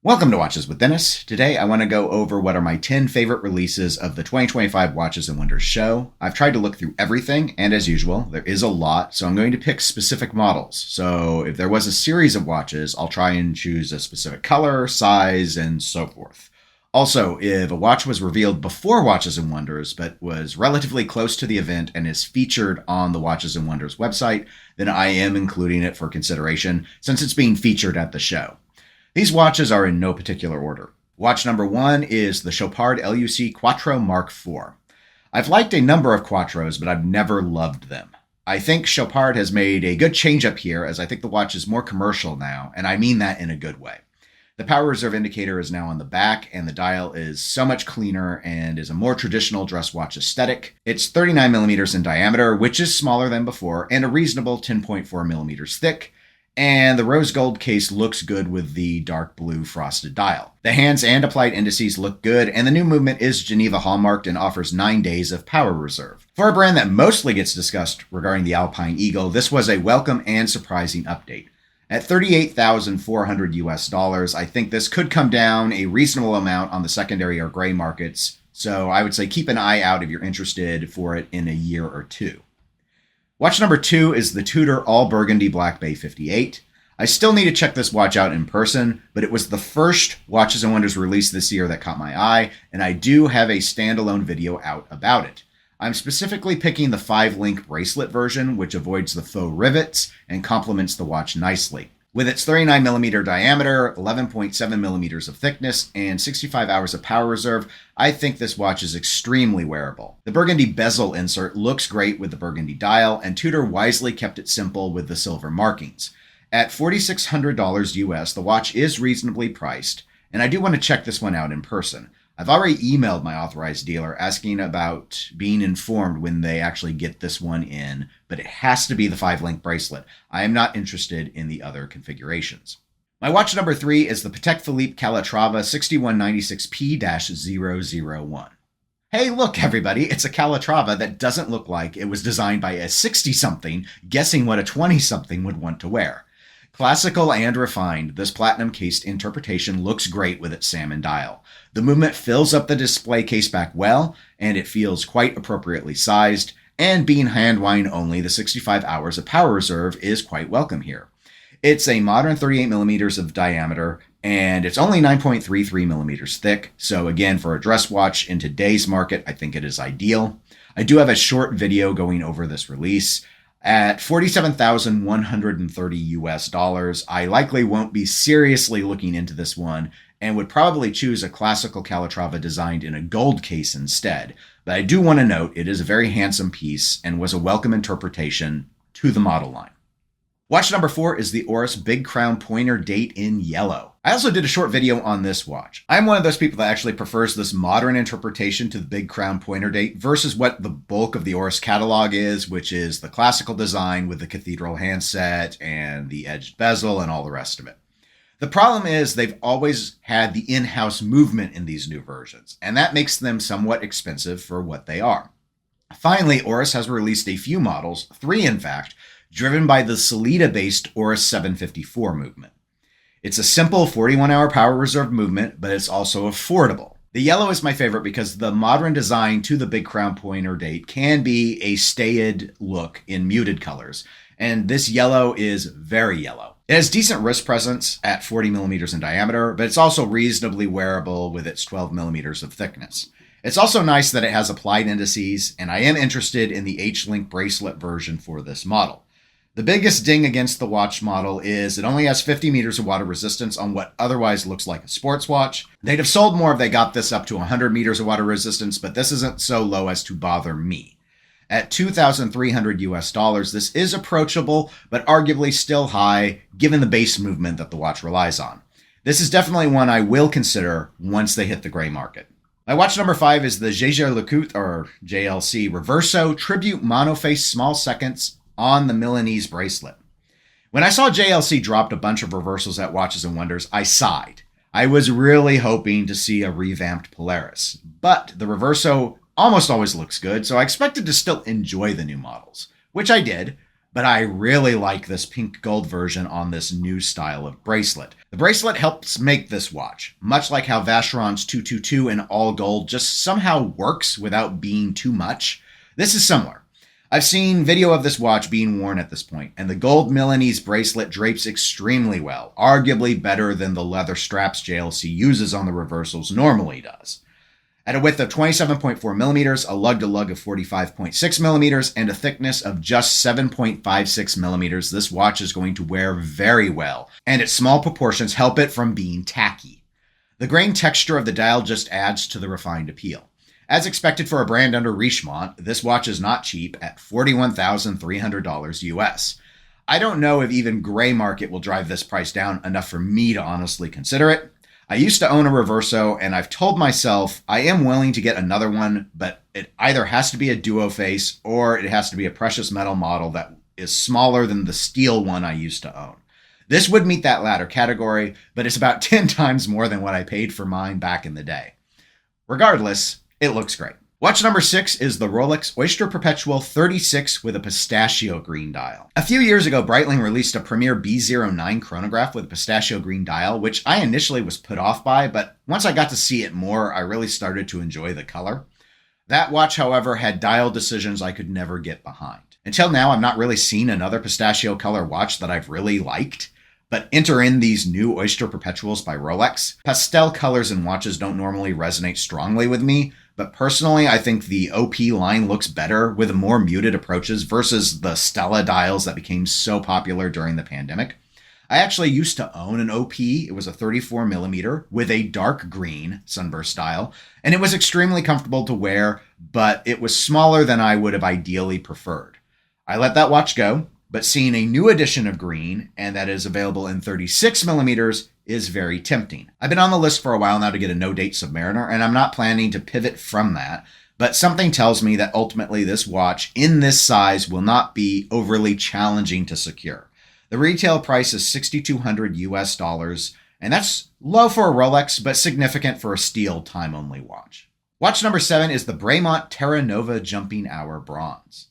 Welcome to Watches with Dennis. Today I want to go over what are my 10 favorite releases of the 2025 Watches and Wonders show. I've tried to look through everything, and as usual, there is a lot, so I'm going to pick specific models. So if there was a series of watches, I'll try and choose a specific color, size, and so forth. Also, if a watch was revealed before Watches and Wonders, but was relatively close to the event and is featured on the Watches and Wonders website, then I am including it for consideration, since it's being featured at the show. These watches are in no particular order. Watch number 1 is the Chopard L.U.C. Quattro Mark IV. I've liked a number of Quattros, but I've never loved them. I think Chopard has made a good change up here, as I think the watch is more commercial now, and I mean that in a good way. The power reserve indicator is now on the back, and the dial is so much cleaner and is a more traditional dress watch aesthetic. It's 39 millimeters in diameter, which is smaller than before, and a reasonable 10.4 millimeters thick. And the rose gold case looks good with the dark blue frosted dial. The hands and applied indices look good, and the new movement is Geneva hallmarked and offers 9 days of power reserve. For a brand that mostly gets discussed regarding the Alpine Eagle, this was a welcome and surprising update. At $38,400 US, I think this could come down a reasonable amount on the secondary or gray markets, so I would say keep an eye out if you're interested for it in a year or two. Watch number 2 is the Tudor All-Burgundy Black Bay 58. I still need to check this watch out in person, but it was the first Watches and Wonders release this year that caught my eye, and I do have a standalone video out about it. I'm specifically picking the 5-link bracelet version, which avoids the faux rivets and complements the watch nicely. With its 39mm diameter, 11.7mm of thickness, and 65 hours of power reserve, I think this watch is extremely wearable. The burgundy bezel insert looks great with the burgundy dial, and Tudor wisely kept it simple with the silver markings. At $4,600 US, the watch is reasonably priced, and I do want to check this one out in person. I've already emailed my authorized dealer asking about being informed when they actually get this one in, but it has to be the 5-link bracelet. I am not interested in the other configurations. My watch number 3 is the Patek Philippe Calatrava 6196P-001. Hey, look, everybody, it's a Calatrava that doesn't look like it was designed by a 60-something guessing what a 20-something would want to wear. Classical and refined, this platinum-cased interpretation looks great with its salmon dial. The movement fills up the display case back well, and it feels quite appropriately sized, and being hand wind only, the 65 hours of power reserve is quite welcome here. It's a modern 38mm of diameter, and it's only 9.33mm thick, so again, for a dress watch in today's market, I think it is ideal. I do have a short video going over this release. At $47,130 US, I likely won't be seriously looking into this one and would probably choose a classical Calatrava designed in a gold case instead. But I do want to note it is a very handsome piece and was a welcome interpretation to the model line. Watch number 4 is the Oris Big Crown Pointer Date in yellow. I also did a short video on this watch. I'm one of those people that actually prefers this modern interpretation to the Big Crown Pointer Date versus what the bulk of the Oris catalog is, which is the classical design with the cathedral handset and the edged bezel and all the rest of it. The problem is they've always had the in-house movement in these new versions, and that makes them somewhat expensive for what they are. Finally, Oris has released a few models, 3 in fact, driven by the Sellita-based Oris 754 movement. It's a simple 41-hour power reserve movement, but it's also affordable. The yellow is my favorite because the modern design to the Big Crown Pointer Date can be a staid look in muted colors, and this yellow is very yellow. It has decent wrist presence at 40mm in diameter, but it's also reasonably wearable with its 12mm of thickness. It's also nice that it has applied indices, and I am interested in the H-Link bracelet version for this model. The biggest ding against the watch model is it only has 50 meters of water resistance on what otherwise looks like a sports watch. They'd have sold more if they got this up to 100 meters of water resistance, but this isn't so low as to bother me. At $2,300 US, this is approachable, but arguably still high given the base movement that the watch relies on. This is definitely one I will consider once they hit the gray market. My watch number 5 is the Jaeger-LeCoultre, or JLC, Reverso Tribute Monoface Small Seconds on the Milanese bracelet. When I saw JLC dropped a bunch of reversals at Watches and Wonders, I sighed. I was really hoping to see a revamped Polaris, but the Reverso almost always looks good, so I expected to still enjoy the new models, which I did, but I really like this pink gold version on this new style of bracelet. The bracelet helps make this watch, much like how Vacheron's 222 in all gold just somehow works without being too much. This is similar. I've seen video of this watch being worn at this point, and the gold Milanese bracelet drapes extremely well, arguably better than the leather straps J.L.C uses on the reversals normally does. At a width of 27.4 millimeters, a lug-to-lug of 45.6 millimeters, and a thickness of just 7.56 millimeters, this watch is going to wear very well, and its small proportions help it from being tacky. The grain texture of the dial just adds to the refined appeal. As expected for a brand under Richemont, this watch is not cheap at $41,300 US. I don't know if even gray market will drive this price down enough for me to honestly consider it. I used to own a Reverso, and I've told myself I am willing to get another one, but it either has to be a duo face or it has to be a precious metal model that is smaller than the steel one I used to own. This would meet that latter category, but it's about 10 times more than what I paid for mine back in the day. Regardless, it looks great. Watch number 6 is the Rolex Oyster Perpetual 36 with a pistachio green dial. A few years ago, Breitling released a Premier B09 chronograph with a pistachio green dial, which I initially was put off by, but once I got to see it more, I really started to enjoy the color. That watch, however, had dial decisions I could never get behind. Until now, I've not really seen another pistachio color watch that I've really liked, but enter in these new Oyster Perpetuals by Rolex. Pastel colors in watches don't normally resonate strongly with me, but personally, I think the OP line looks better with more muted approaches versus the Stella dials that became so popular during the pandemic. I actually used to own an OP. It was a 34 millimeter with a dark green sunburst dial, and it was extremely comfortable to wear, but it was smaller than I would have ideally preferred. I let that watch go, but seeing a new edition of green, and that is available in 36 millimeters, is very tempting. I've been on the list for a while now to get a no-date Submariner, and I'm not planning to pivot from that, but something tells me that ultimately this watch in this size will not be overly challenging to secure. The retail price is $6,200 US, and that's low for a Rolex, but significant for a steel time-only watch. Watch number 7 is the Bremont Terra Nova Jumping Hour Bronze.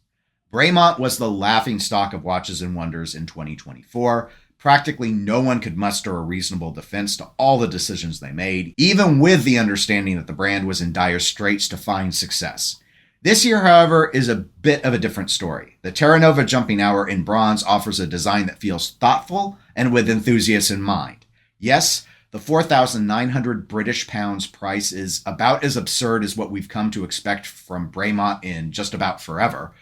Bremont was the laughingstock of watches and wonders in 2024. Practically no one could muster a reasonable defense to all the decisions they made, even with the understanding that the brand was in dire straits to find success. This year, however, is a bit of a different story. The Terra Nova Jumping Hour in bronze offers a design that feels thoughtful and with enthusiasts in mind. Yes, the 4,900 British pounds price is about as absurd as what we've come to expect from Bremont in just about forever,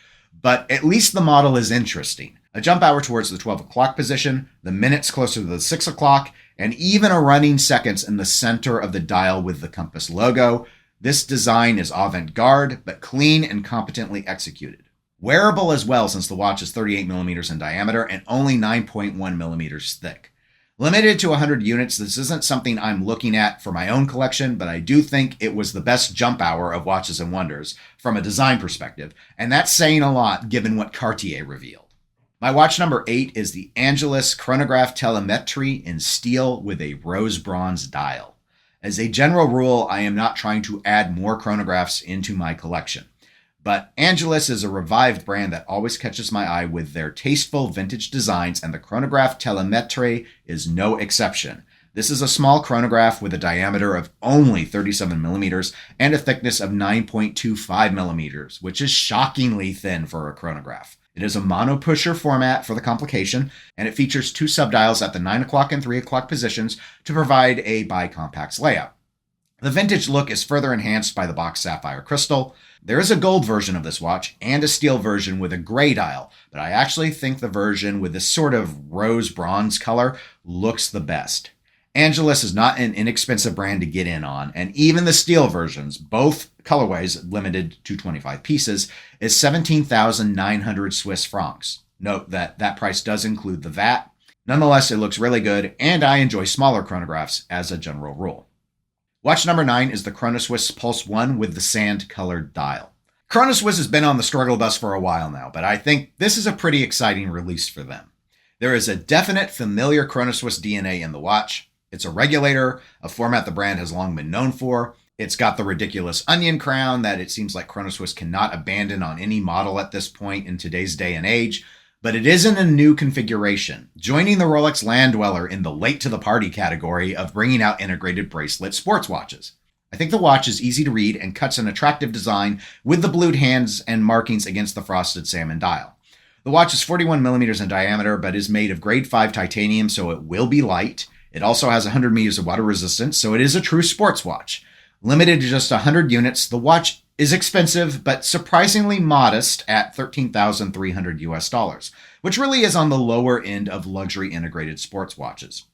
but at least the model is interesting. A jump hour towards the 12 o'clock position, the minutes closer to the 6 o'clock, and even a running seconds in the center of the dial with the compass logo. This design is avant-garde, but clean and competently executed. Wearable as well, since the watch is 38 millimeters in diameter and only 9.1 millimeters thick. Limited to 100 units, this isn't something I'm looking at for my own collection, but I do think it was the best jump hour of watches and wonders from a design perspective, and that's saying a lot given what Cartier revealed. My watch number 8 is the Angelus Chronographe Télémètre in steel with a rose bronze dial. As a general rule, I am not trying to add more chronographs into my collection, but Angelus is a revived brand that always catches my eye with their tasteful vintage designs, and the Chronographe Télémètre is no exception. This is a small chronograph with a diameter of only 37 millimeters and a thickness of 9.25 millimeters, which is shockingly thin for a chronograph. It is a mono-pusher format for the complication, and it features 2 subdials at the 9 o'clock and 3 o'clock positions to provide a bicompax layout. The vintage look is further enhanced by the box sapphire crystal. There is a gold version of this watch and a steel version with a gray dial, but I actually think the version with this sort of rose bronze color looks the best. Angelus is not an inexpensive brand to get in on, and even the steel versions, both colorways limited to 25 pieces, is 17,900 Swiss francs. Note that that price does include the VAT. Nonetheless, it looks really good, and I enjoy smaller chronographs as a general rule. Watch number 9 is the Chronoswiss Pulse 1 with the sand-colored dial. Chronoswiss has been on the struggle bus for a while now, but I think this is a pretty exciting release for them. There is a definite familiar Chronoswiss DNA in the watch. It's a regulator, a format the brand has long been known for. It's got the ridiculous onion crown that it seems like Chronoswiss cannot abandon on any model at this point in today's day and age. but it isn't a new configuration, joining the Rolex land dweller in the late to the party category of bringing out integrated bracelet sports watches. I think the watch is easy to read and cuts an attractive design with the blued hands and markings against the frosted salmon dial. The watch is 41 millimeters in diameter, but is made of grade 5 titanium, so it will be light. It also has 100 meters of water resistance, so it is a true sports watch. Limited to just 100 units, the watch is expensive, but surprisingly modest at $13,300 US, which really is on the lower end of luxury integrated sports watches.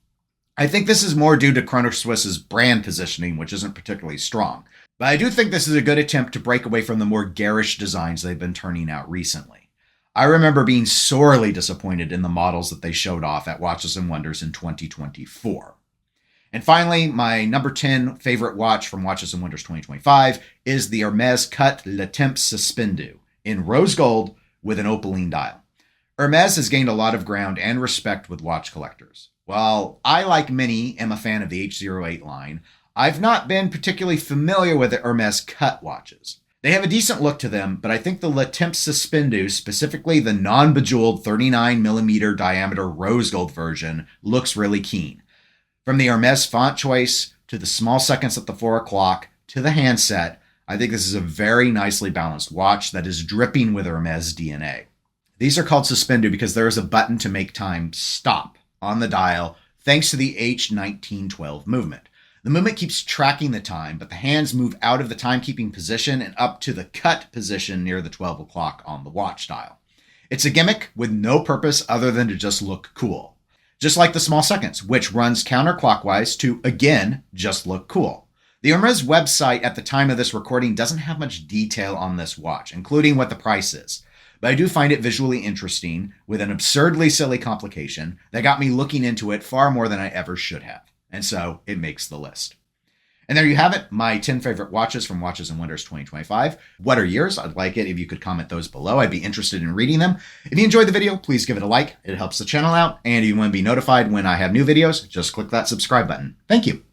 I think this is more due to Chronoswiss's brand positioning, which isn't particularly strong. But I do think this is a good attempt to break away from the more garish designs they've been turning out recently. I remember being sorely disappointed in the models that they showed off at Watches and Wonders in 2024. And finally, my number 10 favorite watch from Watches and Wonders 2025 is the Hermès Cut Le Temps Suspendu in rose gold with an Opaline dial. Hermès has gained a lot of ground and respect with watch collectors. While I, like many, am a fan of the H08 line, I've not been particularly familiar with the Hermès Cut watches. They have a decent look to them, but I think the Le Temps Suspendu, specifically the non-bejeweled 39mm diameter rose gold version, looks really keen. From the Hermès font choice, to the small seconds at the 4 o'clock, to the handset, I think this is a very nicely balanced watch that is dripping with Hermès DNA. These are called Suspendu because there is a button to make time stop on the dial thanks to the H1912 movement. The movement keeps tracking the time, but the hands move out of the timekeeping position and up to the cut position near the 12 o'clock on the watch dial. It's a gimmick with no purpose other than to just look cool. Just like the small seconds, which runs counterclockwise to, again, just look cool. The Hermès website at the time of this recording doesn't have much detail on this watch, including what the price is. But I do find it visually interesting with an absurdly silly complication that got me looking into it far more than I ever should have. And so it makes the list. And there you have it, my 10 favorite watches from Watches and Wonders 2025. What are yours? I'd like it if you could comment those below. I'd be interested in reading them. If you enjoyed the video, please give it a like. It helps the channel out. And if you want to be notified when I have new videos, just click that subscribe button. Thank you.